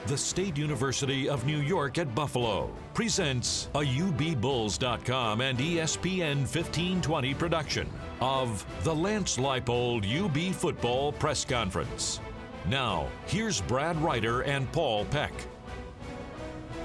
The State University of New York at Buffalo presents a UBBulls.com and ESPN 1520 production of the Lance Leipold UB Football Press Conference. Now, here's Brad Ryder and Paul Peck.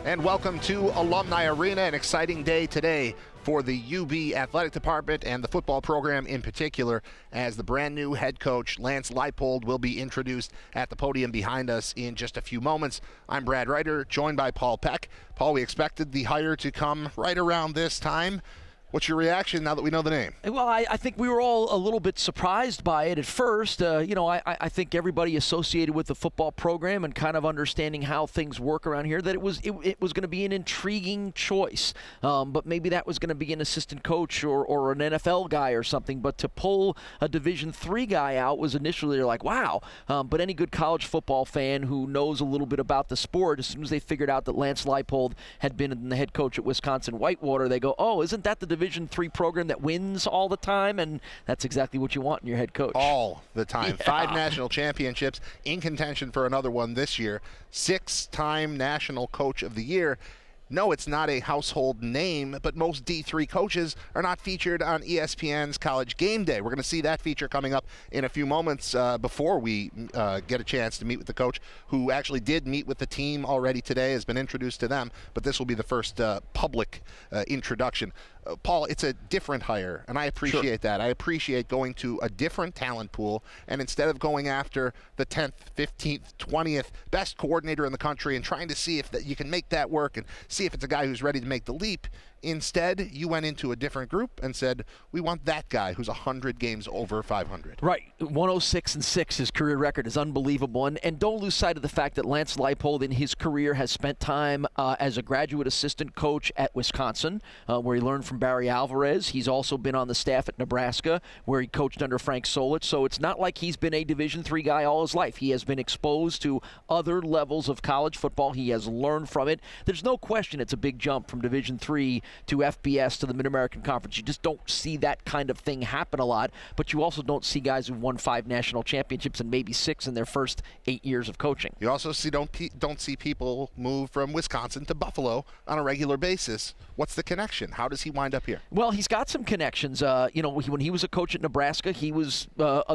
And welcome to Alumni Arena, an exciting day today for the UB Athletic Department and the football program in particular, as the brand new head coach, Lance Leipold, will be introduced at the podium behind us in just a few moments. I'm Brad Ryder, joined by Paul Peck. Paul, we expected the hire to come right around this time. What's your reaction now that we know the name? Well, I think we were all a little bit surprised by it at first. I think everybody associated with the football program and kind of understanding how things work around here, that it was going to be an intriguing choice. But maybe that was going to be an assistant coach or an NFL guy or something. But to pull a Division III guy out was initially like, wow. But any good college football fan who knows a little bit about the sport, as soon as they figured out that Lance Leipold had been the head coach at Wisconsin-Whitewater, they go, oh, isn't that the Division III program that wins all the time? And that's exactly what you want in your head coach. All the time. Yeah. 5 national championships, in contention for another one this year. 6-time National Coach of the Year. No, it's not a household name, but most D3 coaches are not featured on ESPN's College Game Day. We're going to see that feature coming up in a few moments before we get a chance to meet with the coach, who actually did meet with the team already today, has been introduced to them, but this will be the first public introduction. Paul, it's a different hire, and I appreciate that. I appreciate going to a different talent pool, and instead of going after the 10th, 15th, 20th best coordinator in the country and trying to see if you can make that work and see if it's a guy who's ready to make the leap, instead, you went into a different group and said, we want that guy who's 100 games over 500. Right. 106-6, his career record is unbelievable. And don't lose sight of the fact that Lance Leipold in his career has spent time as a graduate assistant coach at Wisconsin, where he learned from Barry Alvarez. He's also been on the staff at Nebraska, where he coached under Frank Solich. So it's not like he's been a Division III guy all his life. He has been exposed to other levels of college football. He has learned from it. There's no question it's a big jump from Division III to FBS to the Mid-American Conference. You just don't see that kind of thing happen a lot, but you also don't see guys who won 5 national championships and maybe 6 in their first 8 years of coaching. You also don't see people move from Wisconsin to Buffalo on a regular basis. What's the connection? How does he wind up here? Well, he's got some connections. When he was a coach at Nebraska, he was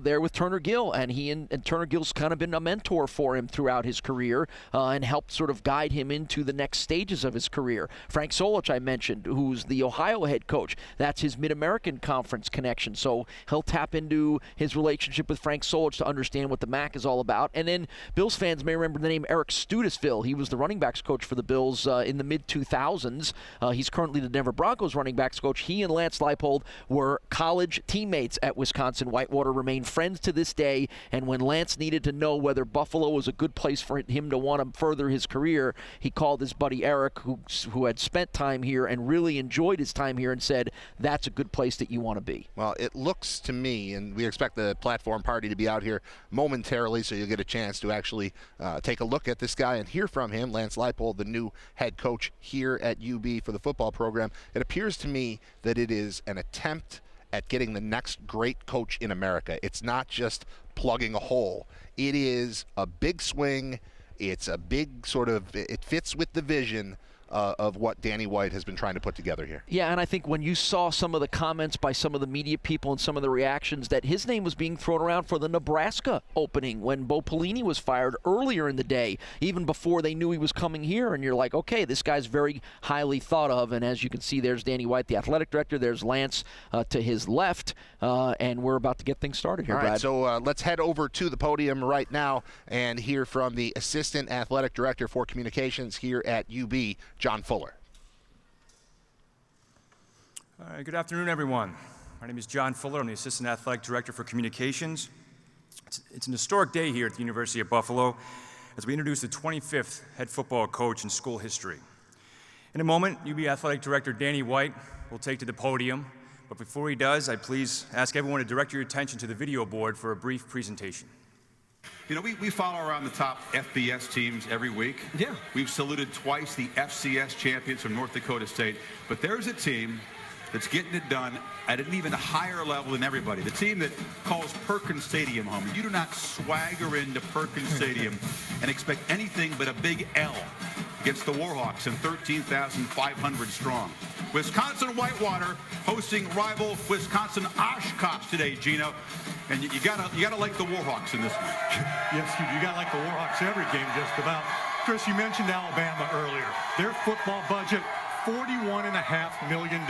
there with Turner Gill, and he and Turner Gill's kind of been a mentor for him throughout his career and helped sort of guide him into the next stages of his career. Frank Solich, I mentioned, who's the Ohio head coach. That's his Mid-American Conference connection. So he'll tap into his relationship with Frank Solich to understand what the MAC is all about. And then Bills fans may remember the name Eric Studesville. He was the running backs coach for the Bills in the mid-2000s. He's currently the Denver Broncos running backs coach. He and Lance Leipold were college teammates at Wisconsin-Whitewater, remain friends to this day. And when Lance needed to know whether Buffalo was a good place for him to want to further his career, he called his buddy Eric, who had spent time here and really enjoyed his time here, and said, that's a good place that you want to be. Well, it looks to me, and we expect the platform party to be out here momentarily, so you'll get a chance to actually take a look at this guy and hear from him, Lance Leipold, the new head coach here at UB for the football program. It appears to me that it is an attempt at getting the next great coach in America. It's not just plugging a hole. It is a big swing. It's a big it fits with the vision of what Danny White has been trying to put together here. Yeah, and I think when you saw some of the comments by some of the media people and some of the reactions, that his name was being thrown around for the Nebraska opening when Bo Pelini was fired earlier in the day, even before they knew he was coming here. And you're like, okay, this guy's very highly thought of. And as you can see, there's Danny White, the athletic director. There's Lance to his left. And we're about to get things started here, All right, Brad. so let's head over to the podium right now and hear from the assistant athletic director for communications here at UB, John Fuller. All right, good afternoon, everyone. My name is John Fuller. I'm the Assistant Athletic Director for Communications. It's an historic day here at the University of Buffalo as we introduce the 25th head football coach in school history. In a moment, UB Athletic Director Danny White will take to the podium, but before he does, I please ask everyone to direct your attention to the video board for a brief presentation. You know, we follow around the top FBS teams every week. Yeah. We've saluted twice the FCS champions from North Dakota State. But there's a team that's getting it done at an even higher level than everybody. The team that calls Perkins Stadium home. You do not swagger into Perkins Stadium and expect anything but a big L against the Warhawks and 13,500 strong. Wisconsin-Whitewater hosting rival Wisconsin-Oshkosh today, Gino. And you gotta like the Warhawks in this one. Yes, you gotta like the Warhawks every game, just about. Chris, you mentioned Alabama earlier. Their football budget, $41.5 million.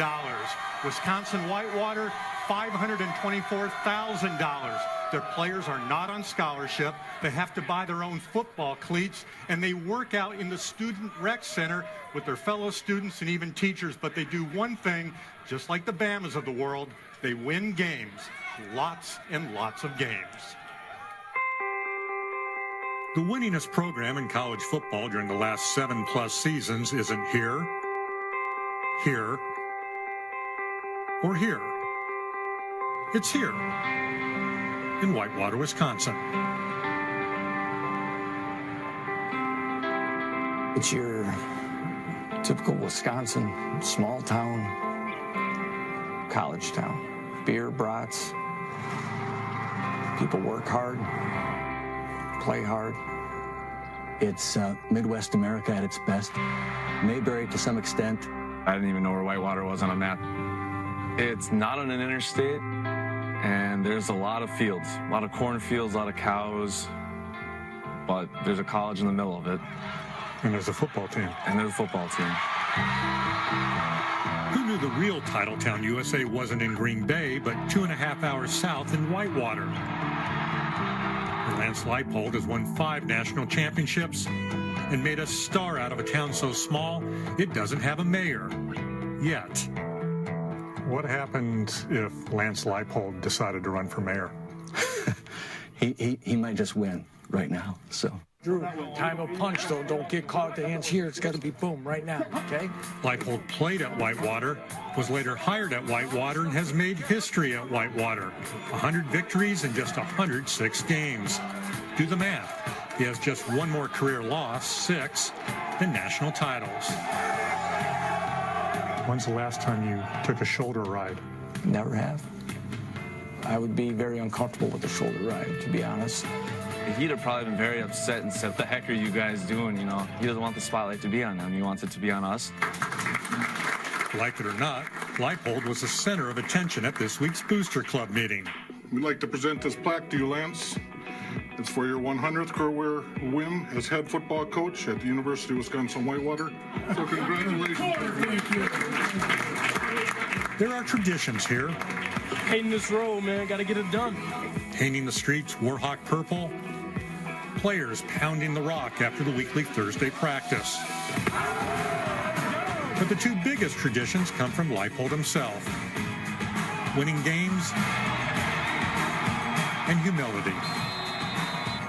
Wisconsin-Whitewater, $524,000. Their players are not on scholarship. They have to buy their own football cleats, and they work out in the student rec center with their fellow students and even teachers. But they do one thing, just like the Bamas of the world, they win games. Lots and lots of games. The winningest program in college football during the last 7+ seasons isn't here, here, or here. It's here in Whitewater, Wisconsin. It's your typical Wisconsin small town, college town. Beer, brats. People work hard, play hard. It's Midwest America at its best. Mayberry to some extent. I didn't even know where Whitewater was on a map. It's not on an interstate, and there's a lot of fields, a lot of cornfields, a lot of cows, but there's a college in the middle of it. And there's a football team. And there's a football team. Who knew the real Titletown, USA wasn't in Green Bay, but 2.5 hours south in Whitewater? Lance Leipold has won 5 national championships and made a star out of a town so small it doesn't have a mayor. Yet. What happened if Lance Leipold decided to run for mayor? He might just win right now, so. Drew, time will punch, though. Don't get caught with the hands here. It's got to be boom right now, okay? Leipold played at Whitewater, was later hired at Whitewater, and has made history at Whitewater. 100 victories in just 106 games. Do the math. He has just one more career loss, 6, than national titles. When's the last time you took a shoulder ride? Never have. I would be very uncomfortable with a shoulder ride, to be honest. He'd have probably been very upset and said, what the heck are you guys doing? You know, he doesn't want the spotlight to be on him. He wants it to be on us. Like it or not, Leipold was the center of attention at this week's Booster Club meeting. We'd like to present this plaque to you, Lance. It's for your 100th career win as head football coach at the University of Wisconsin-Whitewater. So congratulations. There are traditions here. Painting this road, man. Got to get it done. Painting the streets Warhawk purple. Players pounding the rock after the weekly Thursday practice. But the two biggest traditions come from Leipold himself. Winning games and humility.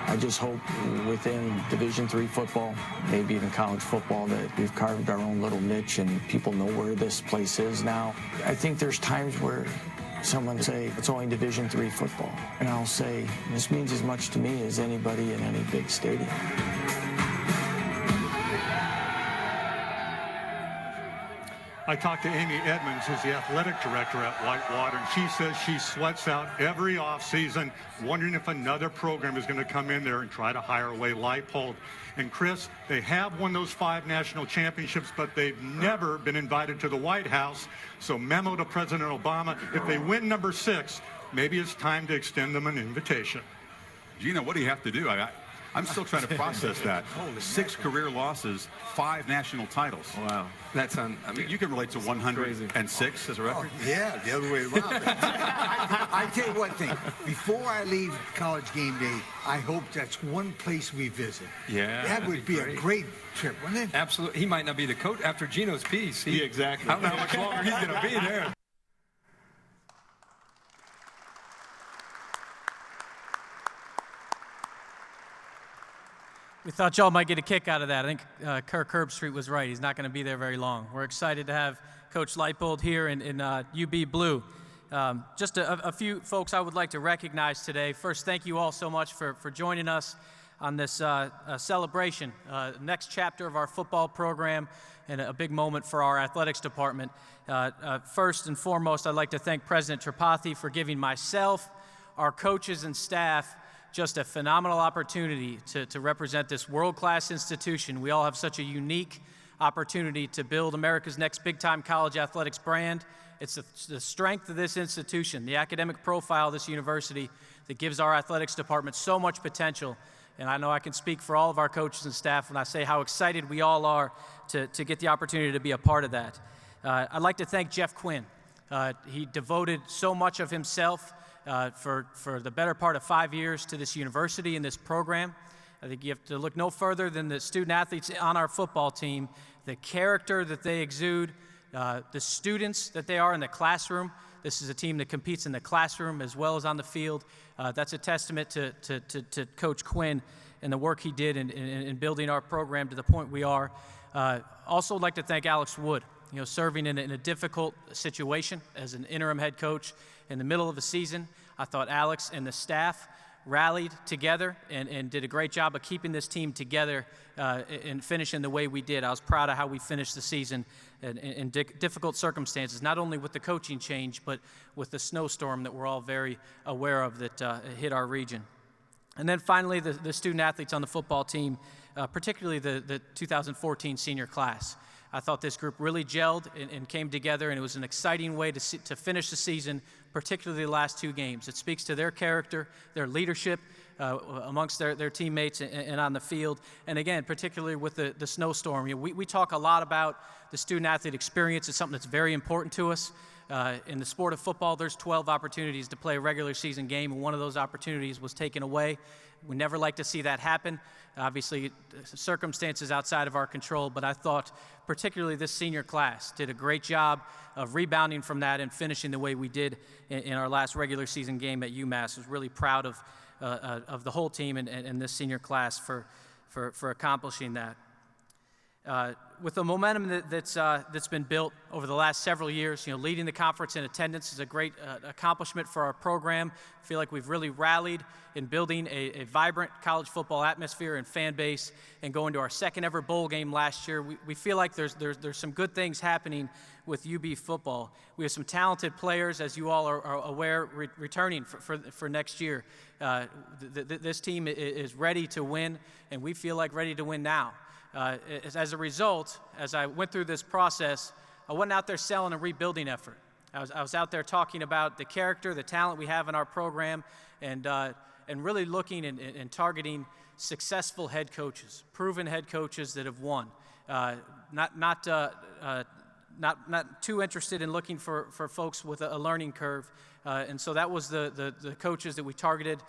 I just hope within Division III football, maybe even college football, that we've carved our own little niche and people know where this place is now. I think there's times where someone say, it's only Division III football. And I'll say, this means as much to me as anybody in any big stadium. I talked to Amy Edmonds, who's the athletic director at Whitewater, and she says she sweats out every offseason, wondering if another program is going to come in there and try to hire away Leipold. And Chris, they have won those 5 national championships, but they've never been invited to the White House. So memo to President Obama, if they win number 6, maybe it's time to extend them an invitation. Gino, what do you have to do? I'm still trying to process that. 6 career losses, 5 national titles. Wow. That's on. I mean, You can relate to 106 as a record? Yeah, the other way around. I tell you one thing. Before I leave college game day, I hope that's one place we visit. Yeah. That would be a great trip, wouldn't it? Absolutely. He might not be the coach after Gino's piece. Yeah, exactly. I don't know how much longer he's going to be there. We thought y'all might get a kick out of that. I think Kirk Herbstreit was right. He's not going to be there very long. We're excited to have Coach Leipold here in UB Blue. Just a few folks I would like to recognize today. First, thank you all so much for joining us. on this celebration, next chapter of our football program, and a big moment for our athletics department. First and foremost, I'd like to thank President Tripathi for giving myself, our coaches and staff, just a phenomenal opportunity to represent this world-class institution. We all have such a unique opportunity to build America's next big-time college athletics brand. It's the strength of this institution, the academic profile of this university, that gives our athletics department so much potential. And I know I can speak for all of our coaches and staff when I say how excited we all are to get the opportunity to be a part of that. I'd like to thank Jeff Quinn. He devoted so much of himself for the better part of 5 years to this university and this program. I think you have to look no further than the student athletes on our football team, the character that they exude, the students that they are in the classroom. This is a team that competes in the classroom as well as on the field. That's a testament to Coach Quinn and the work he did in building our program to the point we are. Also, I'd like to thank Alex Wood, serving in a difficult situation as an interim head coach in the middle of the season. I thought Alex and the staff rallied together and did a great job of keeping this team together and finishing the way we did. I was proud of how we finished the season in difficult circumstances, not only with the coaching change, but with the snowstorm that we're all very aware of that hit our region. And then finally, the student athletes on the football team, particularly the 2014 senior class. I thought this group really gelled and came together, and it was an exciting way to finish the season, particularly the last two games. It speaks to their character, their leadership amongst their teammates and on the field. And again, particularly with the snowstorm. We talk a lot about the student-athlete experience. It's something that's very important to us. In the sport of football, there's 12 opportunities to play a regular season game, and one of those opportunities was taken away. We never like to see that happen. Obviously, circumstances outside of our control, but I thought particularly this senior class did a great job of rebounding from that and finishing the way we did in our last regular season game at UMass. I was really proud of the whole team and this senior class for accomplishing that. With the momentum that's been built over the last several years, leading the conference in attendance is a great accomplishment for our program. I feel like we've really rallied in building a vibrant college football atmosphere and fan base, and going to our second ever bowl game last year. We feel like there's some good things happening with UB football. We have some talented players, as you all are aware, returning for next year. This team is ready to win, and we feel like ready to win now. As a result, as I went through this process, I wasn't out there selling a rebuilding effort. I was out there talking about the character, the talent we have in our program, and really looking and targeting successful head coaches, proven head coaches that have won. Not too interested in looking for folks with a learning curve, and so that was the coaches that we targeted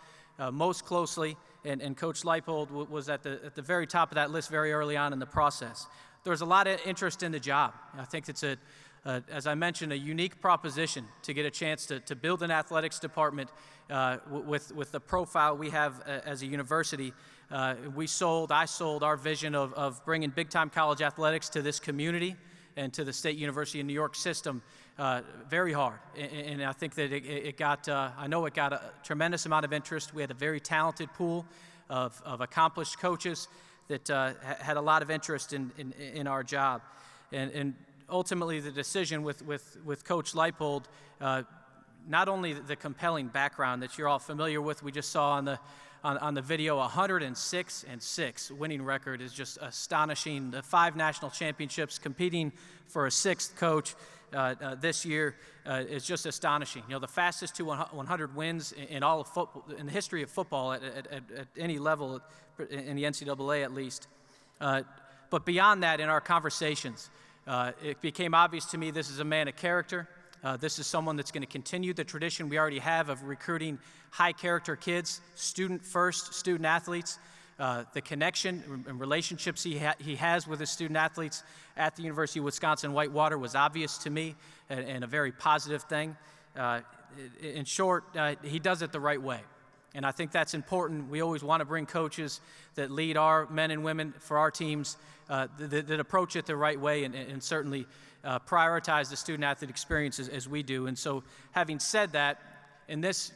most closely, and Coach Leipold was at the very top of that list very early on in the process. There was a lot of interest in the job. I think it's as I mentioned, a unique proposition to get a chance to build an athletics department with the profile we have as a university. I sold our vision of bringing big-time college athletics to this community and to the State University of New York system very hard. And I think that it got a tremendous amount of interest. We had a very talented pool of accomplished coaches that had a lot of interest in our job. And ultimately, the decision with Coach Leipold, not only the compelling background that you're all familiar with, we just saw on the video, 106-6 winning record is just astonishing. The 5 national championships, competing for a 6th coach this year is just astonishing. The fastest to 100 wins in all of football, in the history of football at any level, in the NCAA at least. But beyond that, in our conversations, it became obvious to me this is a man of character. This is someone that's going to continue the tradition we already have of recruiting high-character kids, student-first student athletes. The connection and relationships he has with his student athletes at the University of Wisconsin-Whitewater was obvious to me and a very positive thing. In short, he does it the right way. And I think that's important. We always want to bring coaches that lead our men and women for our teams that approach it the right way and certainly prioritize the student-athlete experience as we do. And so having said that, in this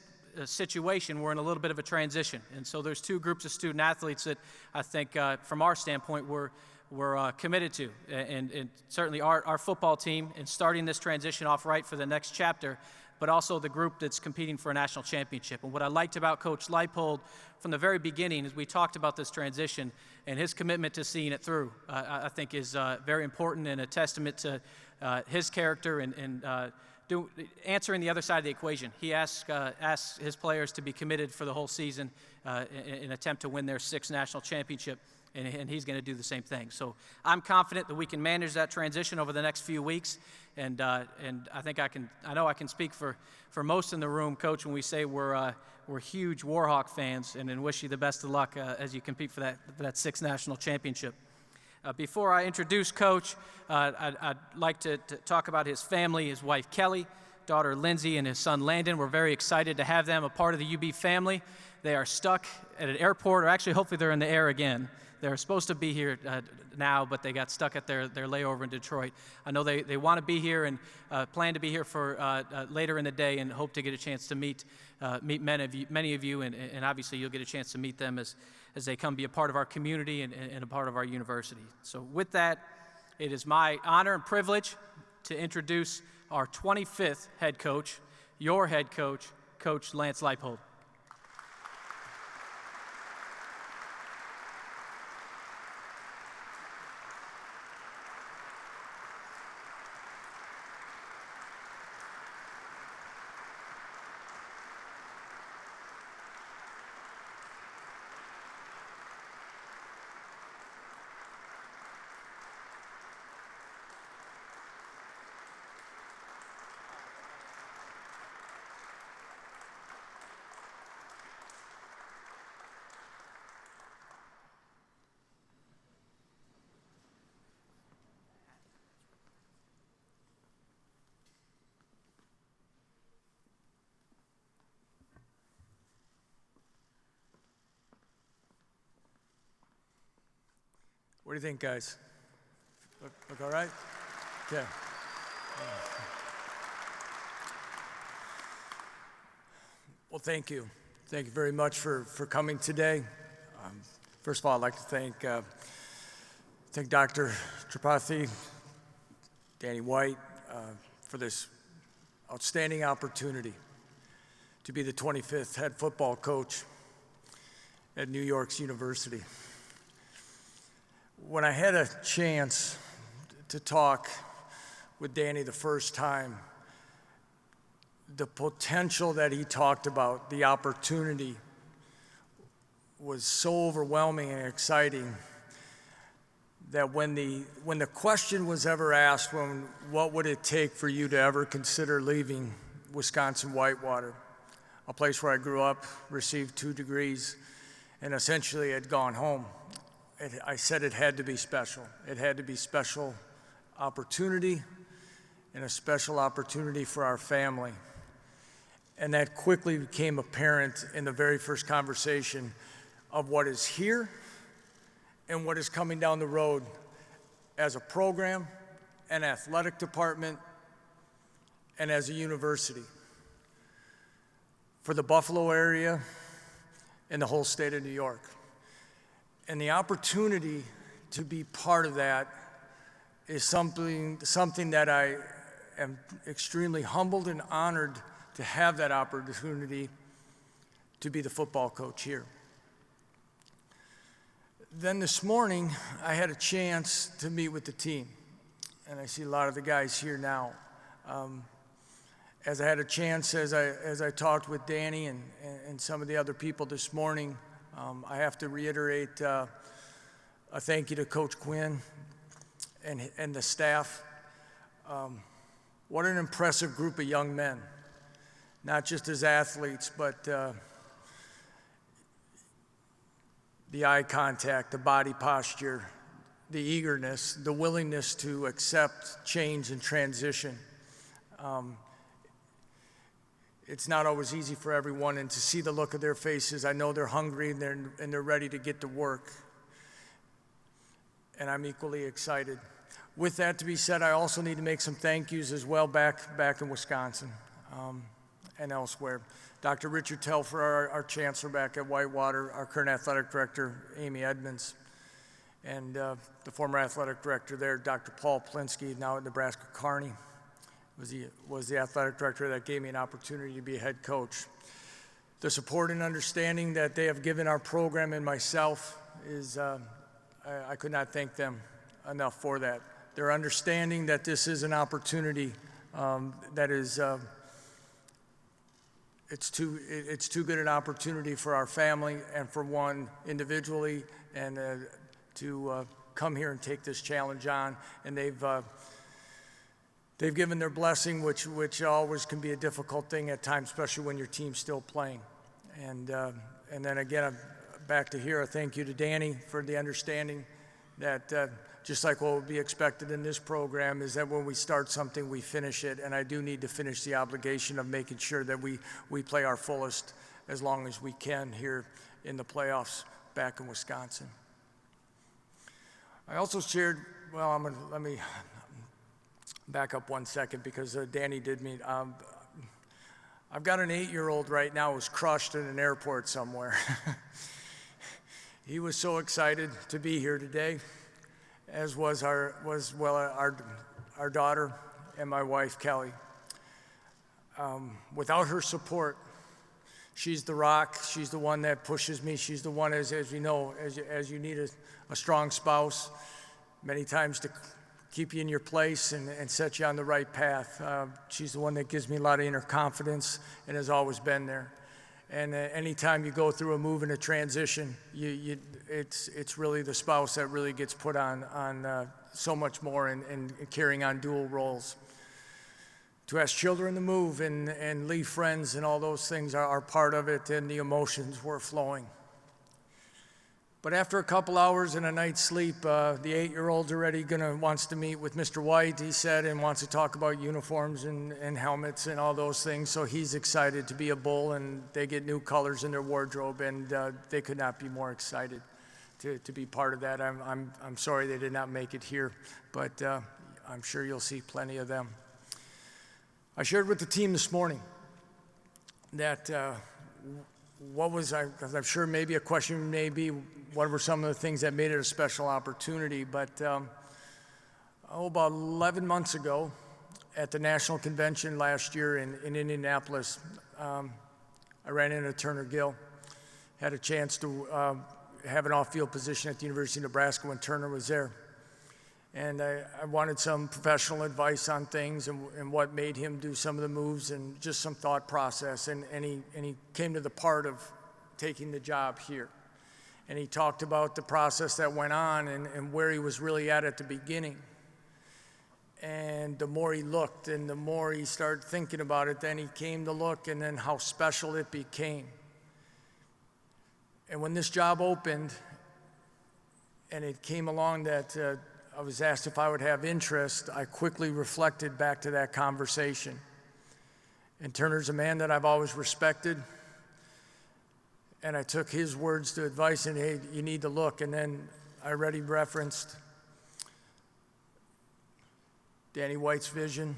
situation, we're in a little bit of a transition. And so there's two groups of student athletes that I think, from our standpoint, we're committed to. And certainly our football team, and starting this transition off right for the next chapter, but also the group that's competing for a national championship. And what I liked about Coach Leipold from the very beginning is we talked about this transition, and his commitment to seeing it through, I think is very important and a testament to his character and answering the other side of the equation. He asks his players to be committed for the whole season in an attempt to win their 6th national championship. And he's going to do the same thing. So I'm confident that we can manage that transition over the next few weeks. And I think I know I can speak for most in the room, Coach, when we say we're huge Warhawk fans, and wish you the best of luck as you compete for that 6th national championship. Before I introduce Coach, I'd like to talk about his family, his wife Kelly, daughter Lindsay, and his son Landon. We're very excited to have them a part of the UB family. They are stuck at an airport, or actually hopefully they're in the air again. They're supposed to be here now, but they got stuck at their layover in Detroit. I know they want to be here and plan to be here for later in the day, and hope to get a chance to meet many of you, and obviously you'll get a chance to meet them as they come be a part of our community and a part of our university. So with that, it is my honor and privilege to introduce our 25th head coach, your head coach, Coach Lance Leipold. What do you think, guys? Look all right? Okay. Well, thank you. Thank you very much for coming today. First of all, I'd like to thank Dr. Tripathi, Danny White, for this outstanding opportunity to be the 25th head football coach at New York's University. When I had a chance to talk with Danny the first time, the potential that he talked about, the opportunity, was so overwhelming and exciting that when the question was ever asked, what would it take for you to ever consider leaving Wisconsin-Whitewater, a place where I grew up, received 2 degrees, and essentially had gone home, I said it had to be special. It had to be special opportunity, and a special opportunity for our family. And that quickly became apparent in the very first conversation of what is here and what is coming down the road as a program, an athletic department, and as a university for the Buffalo area and the whole state of New York. And the opportunity to be part of that is something that I am extremely humbled and honored to have that opportunity to be the football coach here. Then this morning, I had a chance to meet with the team, and I see a lot of the guys here now. As I had a chance, as I talked with Danny and some of the other people this morning, I have to reiterate a thank you to Coach Quinn and the staff. What an impressive group of young men, not just as athletes, but the eye contact, the body posture, the eagerness, the willingness to accept change and transition. It's not always easy for everyone, and to see the look of their faces, I know they're hungry and they're ready to get to work. And I'm equally excited. With that to be said, I also need to make some thank yous as well back in Wisconsin. and elsewhere. Dr. Richard Telfer, our chancellor back at Whitewater, our current athletic director, Amy Edmonds, and the former athletic director there, Dr. Paul Plinsky, now at Nebraska Kearney, was the athletic director that gave me an opportunity to be a head coach. The support and understanding that they have given our program and myself is, I could not thank them enough for that. Their understanding that this is an opportunity that is, it's too good an opportunity for our family and for one individually, and to come here and take this challenge on. And they've given their blessing, which always can be a difficult thing at times, especially when your team's still playing. And then again, I'm back to here. A thank you to Danny for the understanding that just like what would be expected in this program is that when we start something, we finish it. And I do need to finish the obligation of making sure that we play our fullest as long as we can here in the playoffs back in Wisconsin. I also shared, well, let me back up 1 second because Danny did meet. I've got an 8-year-old right now who's crushed in an airport somewhere. He was so excited to be here today, as was our daughter and my wife, Kelly. Without her support, she's the rock. She's the one that pushes me. She's the one, as you know, as you need a strong spouse, many times to keep you in your place and set you on the right path. She's the one that gives me a lot of inner confidence and has always been there. And anytime you go through a move and a transition, it's really the spouse that really gets put on so much more and carrying on dual roles. To ask children to move and leave friends and all those things are part of it, and the emotions were flowing. But after a couple hours and a night's sleep, the 8-year-old's already wants to meet with Mr. White, he said, and wants to talk about uniforms and helmets and all those things. So he's excited to be a Bull, and they get new colors in their wardrobe, and they could not be more excited to be part of that. I'm sorry they did not make it here, but I'm sure you'll see plenty of them. I shared with the team this morning that because I'm sure maybe a question may be, what were some of the things that made it a special opportunity? But about 11 months ago at the National Convention last year in Indianapolis, I ran into Turner Gill, had a chance to have an off-field position at the University of Nebraska when Turner was there. And I wanted some professional advice on things and what made him do some of the moves and just some thought process. And he came to the part of taking the job here. And he talked about the process that went on and where he was really at the beginning. And the more he looked and the more he started thinking about it, then he came to look and then how special it became. And when this job opened and it came along that I was asked if I would have interest, I quickly reflected back to that conversation. And Turner's a man that I've always respected. And I took his words to advice and, hey, you need to look. And then I already referenced Danny White's vision,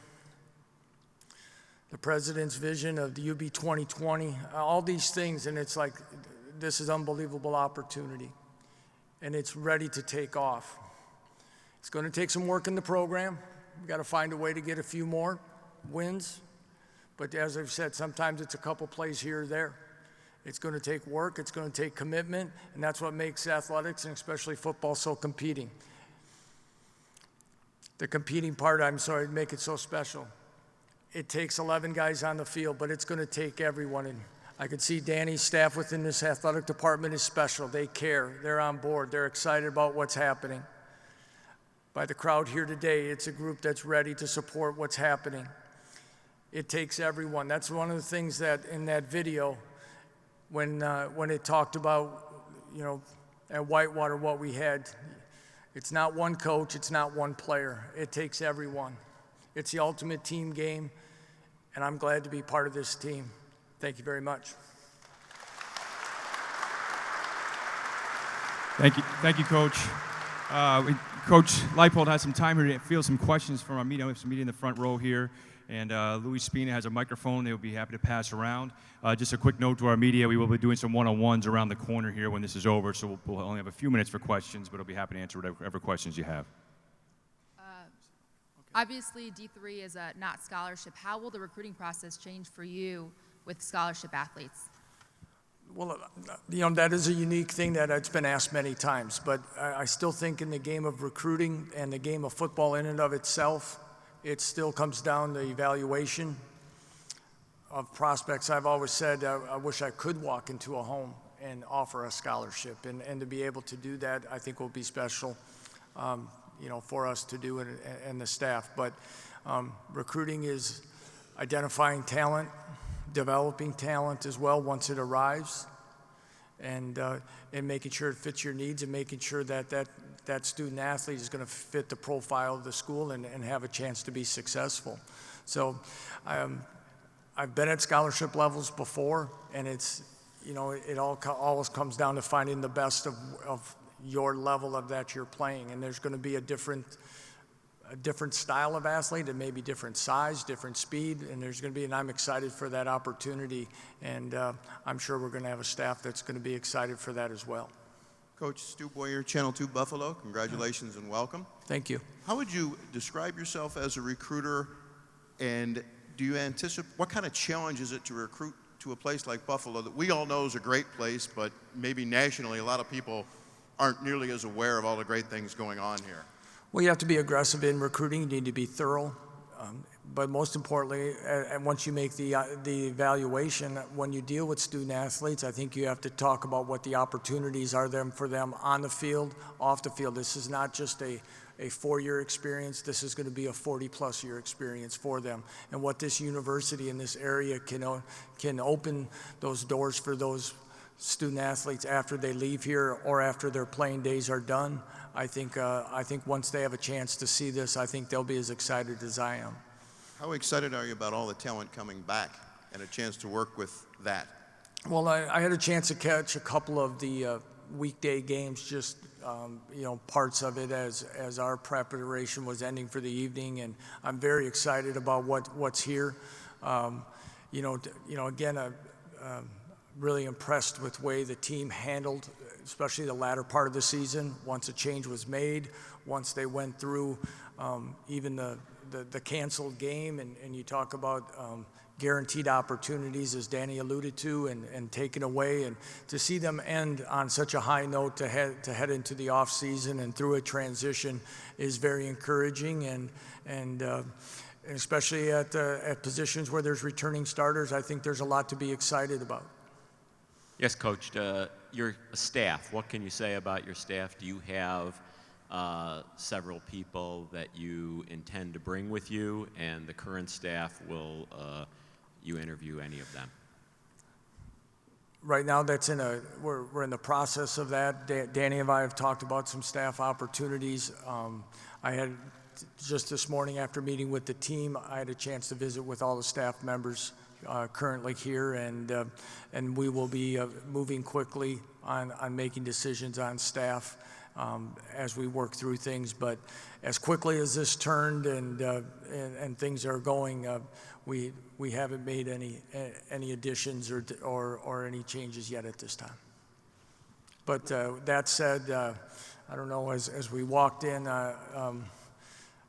the president's vision of the UB 2020, all these things. And it's like, this is unbelievable opportunity. And it's ready to take off. It's going to take some work in the program. We've got to find a way to get a few more wins. But as I've said, sometimes it's a couple plays here or there. It's going to take work. It's going to take commitment. And that's what makes athletics, and especially football, so competing. The competing part, make it so special. It takes 11 guys on the field, but it's going to take everyone. And I could see Danny's staff within this athletic department is special. They care. They're on board. They're excited about what's happening. By the crowd here today, it's a group that's ready to support what's happening. It takes everyone. That's one of the things that in that video, when it talked about, at Whitewater what we had, it's not one coach, it's not one player. It takes everyone. It's the ultimate team game, and I'm glad to be part of this team. Thank you very much. Thank you, Coach. Coach Leipold has some time here to field some questions from our media. We have some media in the front row here. And Louis Spina has a microphone they'll be happy to pass around. Just a quick note to our media, we will be doing some one-on-ones around the corner here when this is over, so we'll only have a few minutes for questions, but I'll be happy to answer whatever questions you have. Obviously, D3 is a not scholarship. How will the recruiting process change for you with scholarship athletes? Well, that is a unique thing that it's been asked many times, but I still think in the game of recruiting and the game of football in and of itself, it still comes down to evaluation of prospects. I've always said I wish I could walk into a home and offer a scholarship, and to be able to do that, I think will be special, for us to do and the staff. But recruiting is identifying talent, developing talent as well once it arrives, and making sure it fits your needs and making sure that student athlete is going to fit the profile of the school and have a chance to be successful. So I've been at scholarship levels before, and it's, it always comes down to finding the best of your level of that you're playing. And there's going to be a different style of athlete, and maybe different size, different speed, and there's going to be, and I'm excited for that opportunity, and I'm sure we're going to have a staff that's going to be excited for that as well. Coach Stu Boyer, Channel 2 Buffalo, congratulations and welcome. Thank you. How would you describe yourself as a recruiter, and do you anticipate, what kind of challenge is it to recruit to a place like Buffalo that we all know is a great place, but maybe nationally a lot of people aren't nearly as aware of all the great things going on here? Well, you have to be aggressive in recruiting. You need to be thorough. But most importantly, and once you make the evaluation, when you deal with student athletes, I think you have to talk about what the opportunities are for them on the field, off the field. This is not just a 4-year experience. This is going to be a 40-plus year experience for them. And what this university in this area can open those doors for those student athletes after they leave here or after their playing days are done. I think once they have a chance to see this, I think they'll be as excited as I am. How excited are you about all the talent coming back and a chance to work with that? Well, I had a chance to catch a couple of the weekday games, just parts of it as our preparation was ending for the evening, and I'm very excited about what's here. Again, really impressed with the way the team handled, especially the latter part of the season, once a change was made, once they went through even the canceled game, and you talk about guaranteed opportunities, as Danny alluded to, and taken away, and to see them end on such a high note to head into the off season and through a transition is very encouraging, and especially at positions where there's returning starters, I think there's a lot to be excited about. Yes, Coach, your staff, what can you say about your staff? Do you have several people that you intend to bring with you, and the current staff, will you interview any of them? Right now, we're in the process of that. Danny and I have talked about some staff opportunities. I had just this morning, after meeting with the team, I had a chance to visit with all the staff members currently here, and we will be moving quickly on making decisions on staff as we work through things. But as quickly as this turned and things are going, we haven't made any additions or any changes yet at this time. But that said, I don't know, as we walked in,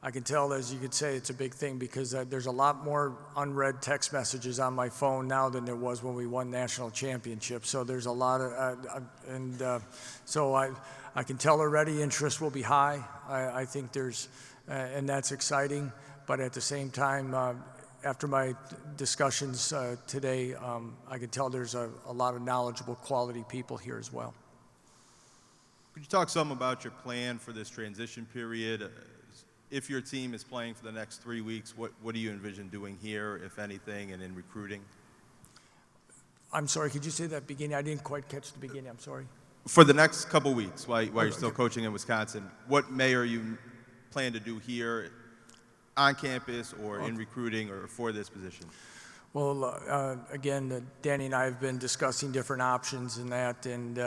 I can tell, as you could say, it's a big thing, because there's a lot more unread text messages on my phone now than there was when we won national championships. So there's a lot of, so I can tell already interest will be high. I think there's, and that's exciting. But at the same time, after my discussions today, I can tell there's a lot of knowledgeable, quality people here as well. Could you talk some about your plan for this transition period? If your team is playing for the next 3 weeks, what do you envision doing here, if anything, and in recruiting? I'm sorry, could you say that beginning? I didn't quite catch the beginning, I'm sorry. For the next couple weeks, while you're still coaching in Wisconsin, what may or you plan to do here on campus or in recruiting or for this position? Well, again, Danny and I have been discussing different options in that, and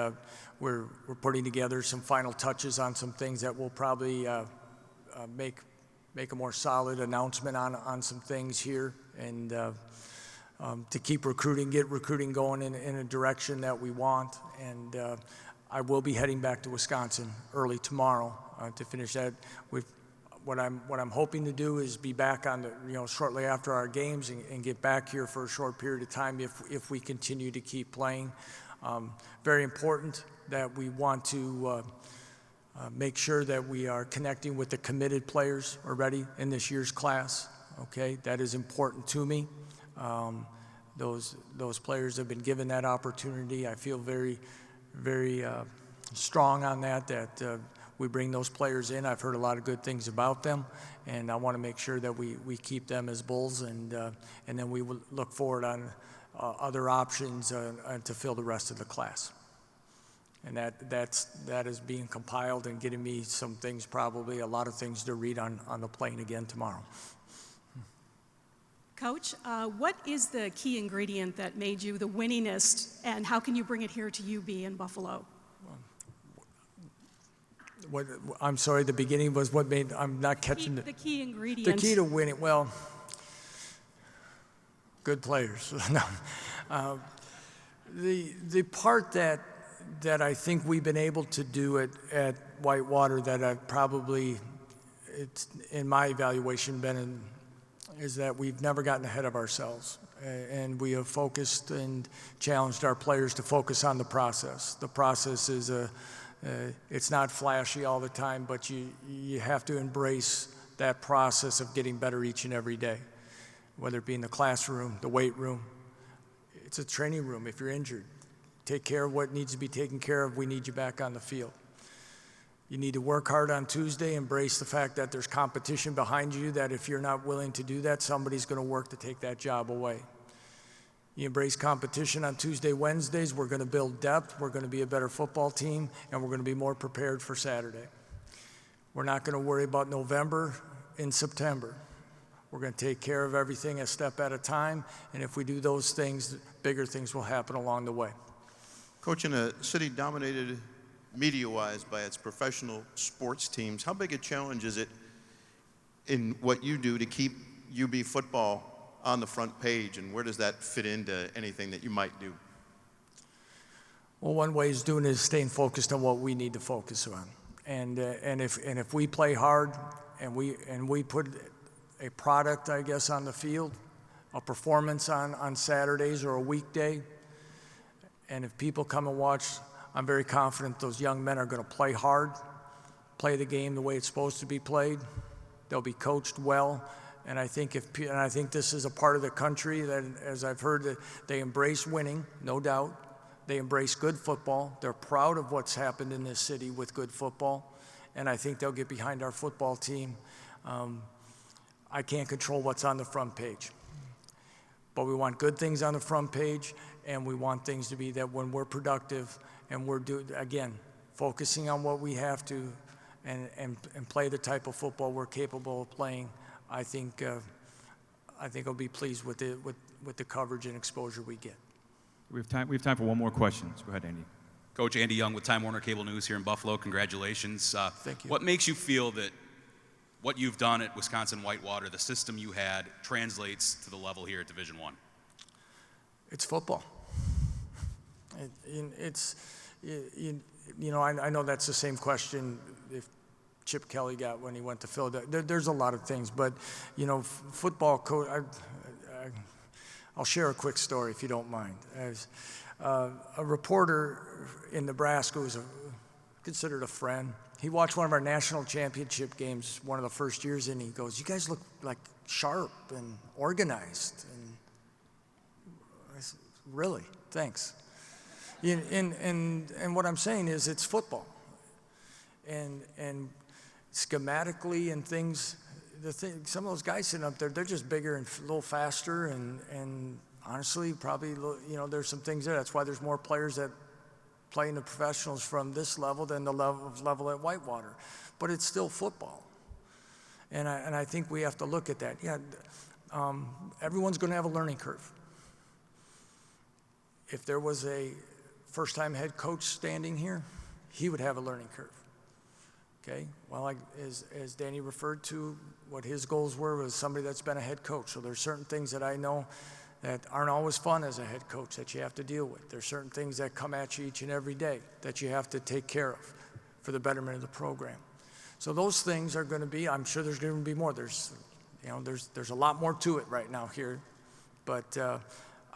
we're putting together some final touches on some things that will probably make a more solid announcement on some things here, and to keep recruiting, get recruiting going in a direction that we want. And I will be heading back to Wisconsin early tomorrow to finish that. What I'm hoping to do is be back on shortly after our games and get back here for a short period of time if we continue to keep playing. Very important that we want to make sure that we are connecting with the committed players already in this year's class. Okay, that is important to me. Those players have been given that opportunity. I feel very, very strong on that we bring those players in. I've heard a lot of good things about them, and I want to make sure that we keep them as Bulls, and then we will look forward on other options to fill the rest of the class. And that is being compiled and getting me some things, probably a lot of things to read on the plane again tomorrow. Coach, what is the key ingredient that made you the winningest, and how can you bring it here to UB in Buffalo? I'm sorry, the beginning was what made, I'm not catching the key ingredient. The key to winning, well, good players. No. The part that I think we've been able to do at Whitewater that I've probably, it's in my evaluation been is that we've never gotten ahead of ourselves, and we have focused and challenged our players to focus on the process. The process is it's not flashy all the time, but you have to embrace that process of getting better each and every day, whether it be in the classroom, the weight room. It's a training room. If you're injured, take care of what needs to be taken care of. We need you back on the field. You need to work hard on Tuesday, embrace the fact that there's competition behind you, that if you're not willing to do that, somebody's going to work to take that job away. You embrace competition on Tuesday, Wednesdays. We're going to build depth. We're going to be a better football team, and we're going to be more prepared for Saturday. We're not going to worry about November in September. We're going to take care of everything a step at a time, and if we do those things, bigger things will happen along the way. Coach, in a city dominated media-wise by its professional sports teams, how big a challenge is it in what you do to keep UB football on the front page, and where does that fit into anything that you might do? Well, one way is doing is staying focused on what we need to focus on, and if we play hard and we put a product, I guess, on the field, a performance on Saturdays or a weekday, and if people come and watch, I'm very confident those young men are going to play hard, play the game the way it's supposed to be played. They'll be coached well. And I think this is a part of the country that, as I've heard, that they embrace winning, no doubt. They embrace good football. They're proud of what's happened in this city with good football. And I think they'll get behind our football team. I can't control what's on the front page. But we want good things on the front page, and we want things to be that when we're productive and we're focusing on what we have to and play the type of football we're capable of playing, I think I'll be pleased with the coverage and exposure we get. We have time for one more question. Go ahead, Andy. Coach, Andy Young with Time Warner Cable News here in Buffalo. Congratulations. Thank you. What makes you feel that what you've done at Wisconsin-Whitewater, the system you had, translates to the level here at Division I? It's football. I know that's the same question if Chip Kelly got when he went to Philadelphia. There's a lot of things, but football coach. I'll share a quick story if you don't mind. As a reporter in Nebraska who's considered a friend, he watched one of our national championship games one of the first years, and he goes, "You guys look like sharp and organized." And I said, "Really? Thanks." And what I'm saying is it's football, and schematically and things, some of those guys sitting up there, they're just bigger and a little faster, and honestly, probably, there's some things there. That's why there's more players that play in the professionals from this level than the level at Whitewater. But it's still football, and I think we have to look at that. Yeah, everyone's going to have a learning curve. if there was a first-time head coach standing here, he would have a learning curve. Okay, well, as Danny referred to, what his goals were was somebody that's been a head coach. So there's certain things that I know that aren't always fun as a head coach that you have to deal with. There's certain things that come at you each and every day that you have to take care of for the betterment of the program. So those things are going to be, I'm sure there's going to be more. There's a lot more to it right now here, but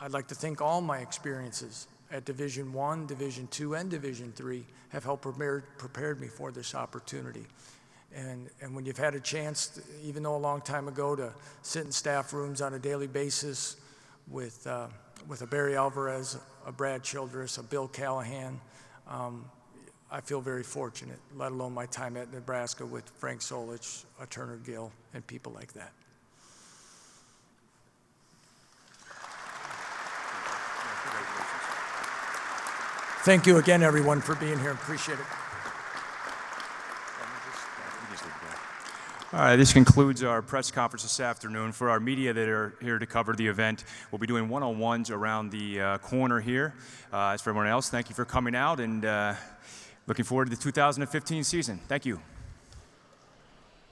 I'd like to think all my experiences at Division I, Division II, and Division III have helped prepared me for this opportunity. And when you've had a chance, even though a long time ago, to sit in staff rooms on a daily basis with a Barry Alvarez, a Brad Childress, a Bill Callahan, I feel very fortunate, let alone my time at Nebraska with Frank Solich, a Turner Gill, and people like that. Thank you again, everyone, for being here. Appreciate it. All right, this concludes our press conference this afternoon. For our media that are here to cover the event, we'll be doing one-on-ones around the corner here. As for everyone else, thank you for coming out, and looking forward to the 2015 season. Thank you.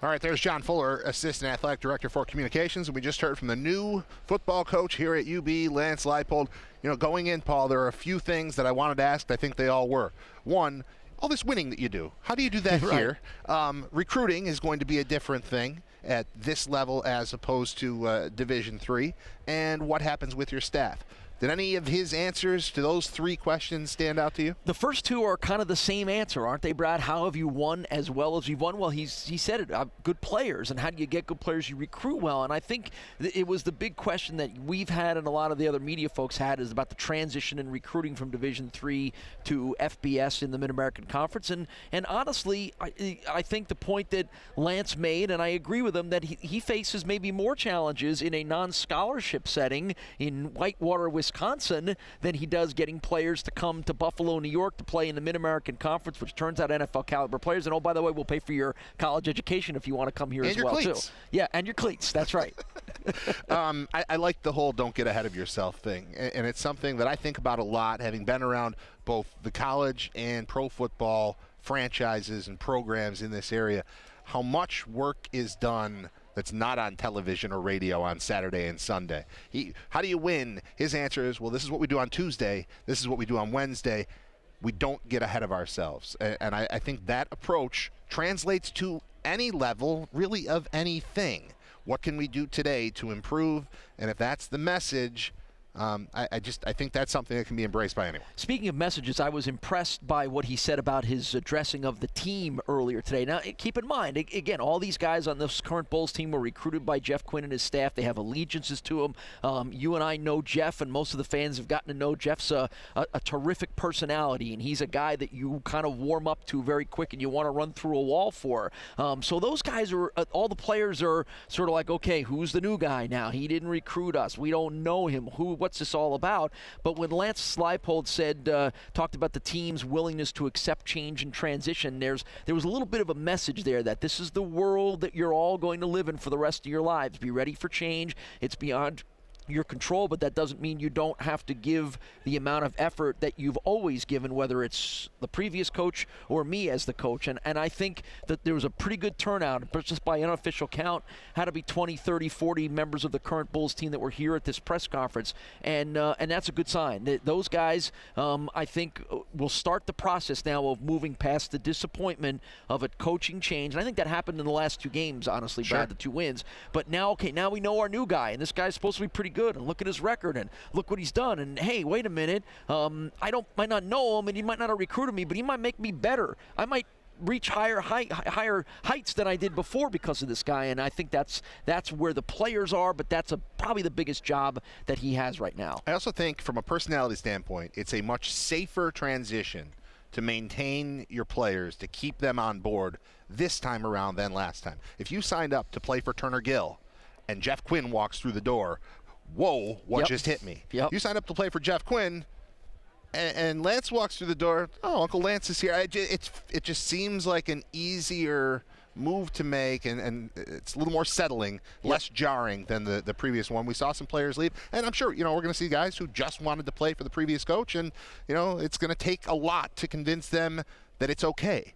All right, there's John Fuller, Assistant Athletic Director for Communications, and we just heard from the new football coach here at UB, Lance Leipold. You know, going in, Paul, there are a few things that I wanted to ask. I think they all were. One, all this winning that you do, how do you do that here? Recruiting is going to be a different thing at this level as opposed to Division III. And what happens with your staff? Did any of his answers to those three questions stand out to you? The first two are kind of the same answer, aren't they, Brad? How have you won as well as you've won? Well, he said it, good players. And how do you get good players? You recruit well. And I think it was the big question that we've had and a lot of the other media folks had is about the transition in recruiting from Division III to FBS in the Mid-American Conference. And honestly, I think the point that Lance made, and I agree with him, that he faces maybe more challenges in a non-scholarship setting in Whitewater, Wisconsin, than he does getting players to come to Buffalo, New York to play in the Mid-American Conference, which turns out NFL caliber players. And oh, by the way, we'll pay for your college education if you want to come here and as well, cleats. too. Yeah, and your cleats. That's right. I like the whole don't get ahead of yourself thing. And it's something that I think about a lot, having been around both the college and pro football franchises and programs in this area, how much work is done that's not on television or radio on Saturday and Sunday. How do you win? His answer is, well, this is what we do on Tuesday. This is what we do on Wednesday. We don't get ahead of ourselves. And I think that approach translates to any level, really, of anything. What can we do today to improve? And if that's the message, I think that's something that can be embraced by anyone. Speaking of messages, I was impressed by what he said about his addressing of the team earlier today. Now, keep in mind, again, all these guys on this current Bulls team were recruited by Jeff Quinn and his staff. They have allegiances to him. You and I know Jeff, and most of the fans have gotten to know Jeff's a terrific personality, and he's a guy that you kind of warm up to very quick and you want to run through a wall for. So those guys are, all the players are sort of like, okay, who's the new guy now? He didn't recruit us. We don't know him. What's this all about? But when Lance Leipold talked about the team's willingness to accept change and transition, there was a little bit of a message there that this is the world that you're all going to live in for the rest of your lives. Be ready for change. It's beyond your control, but that doesn't mean you don't have to give the amount of effort that you've always given, whether it's the previous coach or me as the coach. And I think that there was a pretty good turnout, but just by unofficial count, had to be 20, 30, 40 members of the current Bulls team that were here at this press conference. And that's a good sign. Those guys, I think, will start the process now of moving past the disappointment of a coaching change. And I think that happened in the last two games, honestly, sure. Brad, the 2 wins. But now we know our new guy, and this guy's supposed to be pretty good, and look at his record, and look what he's done, and hey, wait a minute, I might not know him, and he might not have recruited me, but he might make me better. I might reach higher heights than I did before because of this guy, and I think that's where the players are, but that's probably the biggest job that he has right now. I also think from a personality standpoint, it's a much safer transition to maintain your players, to keep them on board this time around than last time. If you signed up to play for Turner Gill and Jeff Quinn walks through the door, whoa, what just hit me? Yep. You signed up to play for Jeff Quinn, and Lance walks through the door, oh, Uncle Lance is here. It just seems like an easier move to make, and it's a little more settling, less jarring than the previous one. We saw some players leave, and I'm sure, we're going to see guys who just wanted to play for the previous coach, and, it's going to take a lot to convince them that it's okay.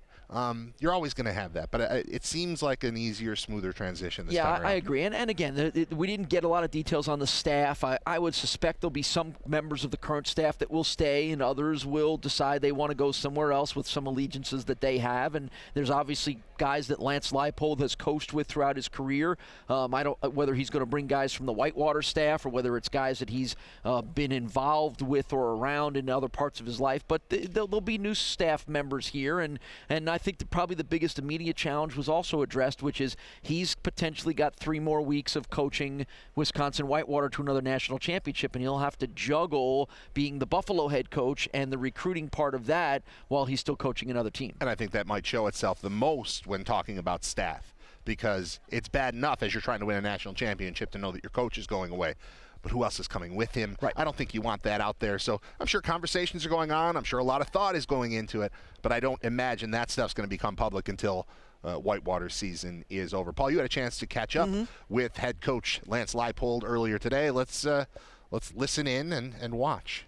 You're always going to have that, but it seems like an easier, smoother transition this time around. I agree. And again, we didn't get a lot of details on the staff. I would suspect there'll be some members of the current staff that will stay, and others will decide they want to go somewhere else with some allegiances that they have. And there's obviously guys that Lance Leipold has coached with throughout his career. I don't whether he's going to bring guys from the Whitewater staff or whether it's guys that he's been involved with or around in other parts of his life. But there'll be new staff members here, and I think probably the biggest immediate challenge was also addressed, which is he's potentially got 3 more weeks of coaching Wisconsin-Whitewater to another national championship, and he'll have to juggle being the Buffalo head coach and the recruiting part of that while he's still coaching another team. And I think that might show itself the most when talking about staff, because it's bad enough as you're trying to win a national championship to know that your coach is going away. But who else is coming with him? Right. I don't think you want that out there. So I'm sure conversations are going on. I'm sure a lot of thought is going into it. But I don't imagine that stuff's going to become public until Whitewater season is over. Paul, you had a chance to catch up with head coach Lance Leipold earlier today. Let's listen in and watch.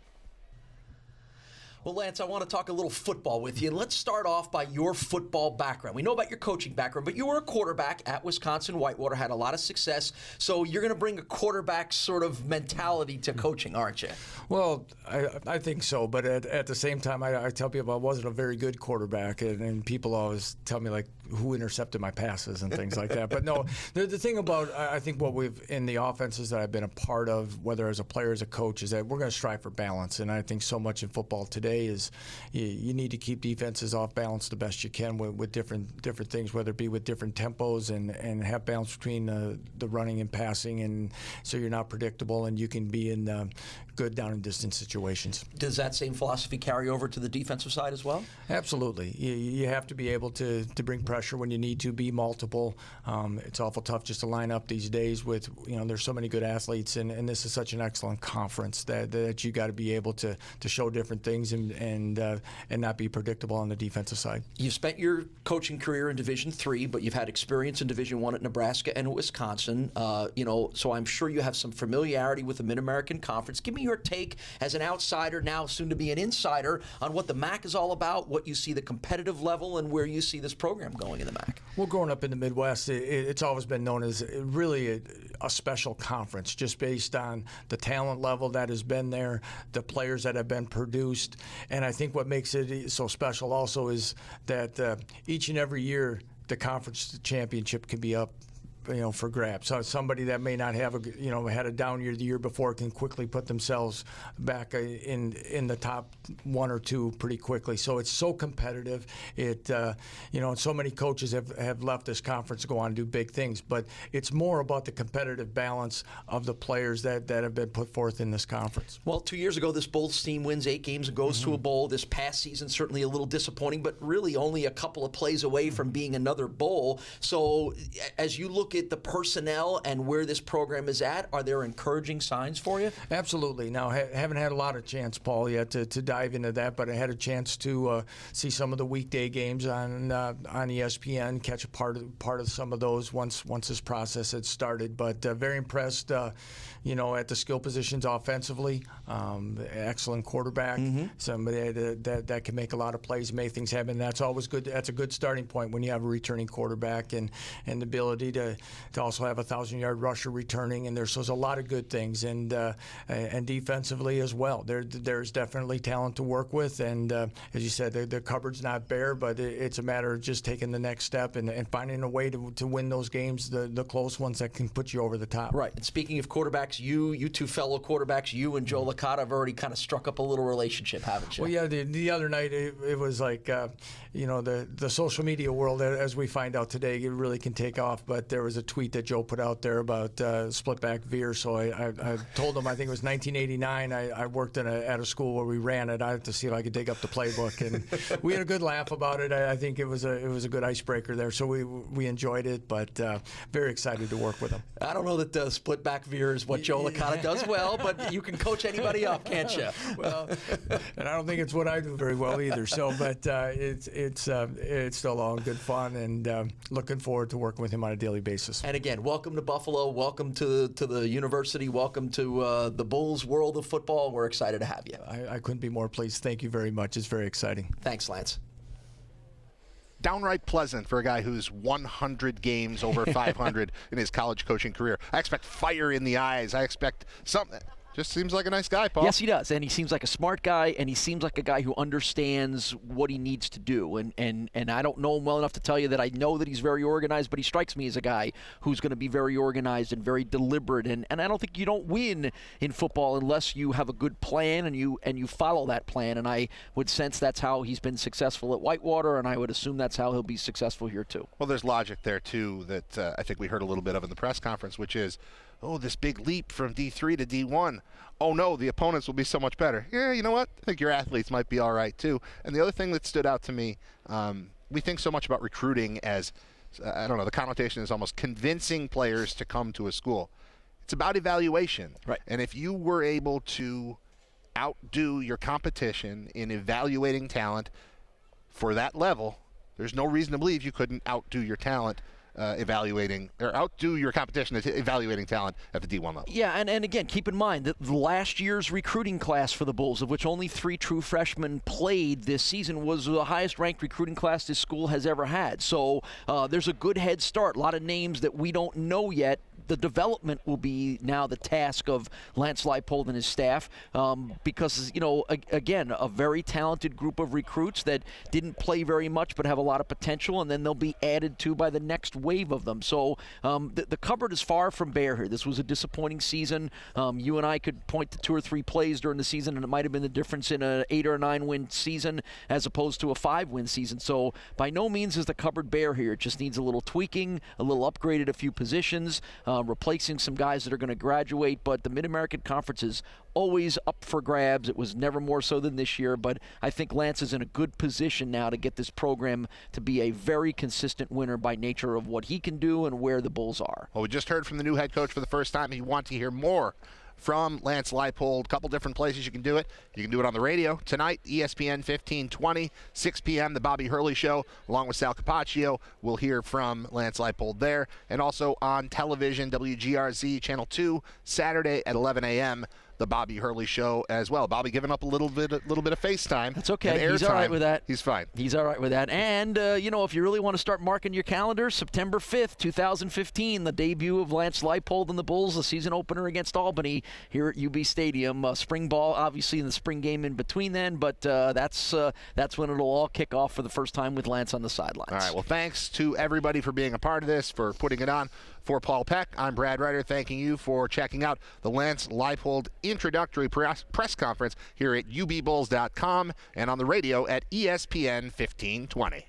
Well, Lance, I want to talk a little football with you. Let's start off by your football background. We know about your coaching background, but you were a quarterback at Wisconsin-Whitewater, had a lot of success. So you're going to bring a quarterback sort of mentality to coaching, aren't you? Well, I think so. But at the same time, I tell people I wasn't a very good quarterback. And people always tell me, like, who intercepted my passes and things like that. But no, the thing about, I think what we've, in the offenses that I've been a part of, whether as a player, as a coach, is that we're going to strive for balance. And I think so much in football today is you need to keep defenses off balance the best you can with different things, whether it be with different tempos and have balance between the running and passing, and so you're not predictable and you can be in good down and distance situations. Does that same philosophy carry over to the defensive side as well? Absolutely. You have to be able to bring pressure when you need to, be multiple. It's awful tough just to line up these days with, there's so many good athletes, and this is such an excellent conference that you got to be able to show different things and not be predictable on the defensive side. You've spent your coaching career in Division III, but you've had experience in Division I at Nebraska and Wisconsin. So I'm sure you have some familiarity with the Mid-American Conference. Give me your take as an outsider, now soon to be an insider, on what the MAC is all about, what you see the competitive level, and where you see this program going in the MAC. Well, growing up in the Midwest, it's always been known as really a special conference, just based on the talent level that has been there, the players that have been produced. And I think what makes it so special also is that each and every year the conference championship can be up for grabs. So somebody that may not have had a down year the year before can quickly put themselves back in the top 1 or 2 pretty quickly. So it's so competitive. And so many coaches have left this conference to go on and do big things, but it's more about the competitive balance of the players that have been put forth in this conference. Well, 2 years ago, this Bulls team wins 8 games and goes to a bowl. This past season, certainly a little disappointing, but really only a couple of plays away from being another bowl. So as you look at the personnel and where this program is at, are there encouraging signs for you? Absolutely. Now, haven't had a lot of chance, Paul, yet to dive into that, but I had a chance to see some of the weekday games on ESPN, catch a part of some of those once this process had started. But very impressed, at the skill positions offensively. Excellent quarterback, somebody that can make a lot of plays, make things happen. That's always good. That's a good starting point when you have a returning quarterback and the ability to also have a 1,000-yard rusher returning, and there's a lot of good things, and defensively as well. There's definitely talent to work with, and as you said, the cupboard's not bare, but it's a matter of just taking the next step and finding a way to win those games, the close ones that can put you over the top. Right. And speaking of quarterbacks, you two fellow quarterbacks, you and Joe Licata have already kind of struck up a little relationship, haven't you? Well, yeah. The other night it was like the social media world, as we find out today, it really can take off. But there was a tweet that Joe put out there about split back veer. So I told him, I think it was 1989. I worked at a school where we ran it. I had to see if I could dig up the playbook, and we had a good laugh about it. I think it was a good icebreaker there. So we enjoyed it, but very excited to work with him. I don't know that split back veer is what Joe Licata does well, but you can coach anybody up, can't you? Well, and I don't think it's what I do very well either. So, but it's still all good fun, and looking forward to working with him on a daily basis. And again, welcome to Buffalo. Welcome to the university. Welcome to the Bulls world of football. We're excited to have you. I couldn't be more pleased. Thank you very much. It's very exciting. Thanks, Lance. Downright pleasant for a guy who's 100 games over 500 in his college coaching career. I expect fire in the eyes. I expect something. Just seems like a nice guy, Paul. Yes, he does, and he seems like a smart guy, and he seems like a guy who understands what he needs to do. And I don't know him well enough to tell you that I know that he's very organized, but he strikes me as a guy who's going to be very organized and very deliberate. And I don't think you don't win in football unless you have a good plan and you follow that plan. And I would sense that's how he's been successful at Whitewater, and I would assume that's how he'll be successful here too. Well, there's logic there too that I think we heard a little bit of in the press conference, which is, oh, this big leap from D3 to D1. Oh, no, the opponents will be so much better. Yeah, you know what? I think your athletes might be all right, too. And the other thing that stood out to me, we think so much about recruiting as, I don't know, the connotation is almost convincing players to come to a school. It's about evaluation. Right. And if you were able to outdo your competition in evaluating talent for that level, there's no reason to believe you couldn't outdo your talent evaluating or outdo your competition at evaluating talent at the D1 level. Yeah, and again, keep in mind that last year's recruiting class for the Bulls, of which only 3 true freshmen played this season, was the highest ranked recruiting class this school has ever had. So there's a good head start. A lot of names that we don't know yet. The development will be now the task of Lance Leipold and his staff because, again, a very talented group of recruits that didn't play very much but have a lot of potential, and then they'll be added to by the next wave of them. So the cupboard is far from bare here. This was a disappointing season. You and I could point to 2 or 3 plays during the season, and it might have been the difference in an 8 or 9 win season as opposed to a 5-win season. So by no means is the cupboard bare here. It just needs a little tweaking, a little upgrade at a few positions, replacing some guys that are going to graduate. But the Mid-American Conference is always up for grabs. It was never more so than this year, but I think Lance is in a good position now to get this program to be a very consistent winner by nature of what he can do and where the Bulls are. Well, we just heard from the new head coach for the first time. If you want to hear more from Lance Leipold, a couple different places you can do it. You can do it on the radio tonight, ESPN 1520, 6 p.m., the Bobby Hurley Show, along with Sal Capaccio. We'll hear from Lance Leipold there. And also on television, WGRZ Channel 2, Saturday at 11 a.m., the Bobby Hurley Show as well. Bobby giving up a little bit of FaceTime. That's okay. He's all right with that. He's fine. He's all right with that. And, if you really want to start marking your calendar, September 5th, 2015, the debut of Lance Leipold and the Bulls, the season opener against Albany here at UB Stadium. Spring ball, obviously, in the spring game in between then, but that's when it'll all kick off for the first time with Lance on the sidelines. All right. Well, thanks to everybody for being a part of this, for putting it on. For Paul Peck, I'm Brad Ryder, thanking you for checking out the Lance Leipold introductory press conference here at ubbulls.com and on the radio at ESPN 1520.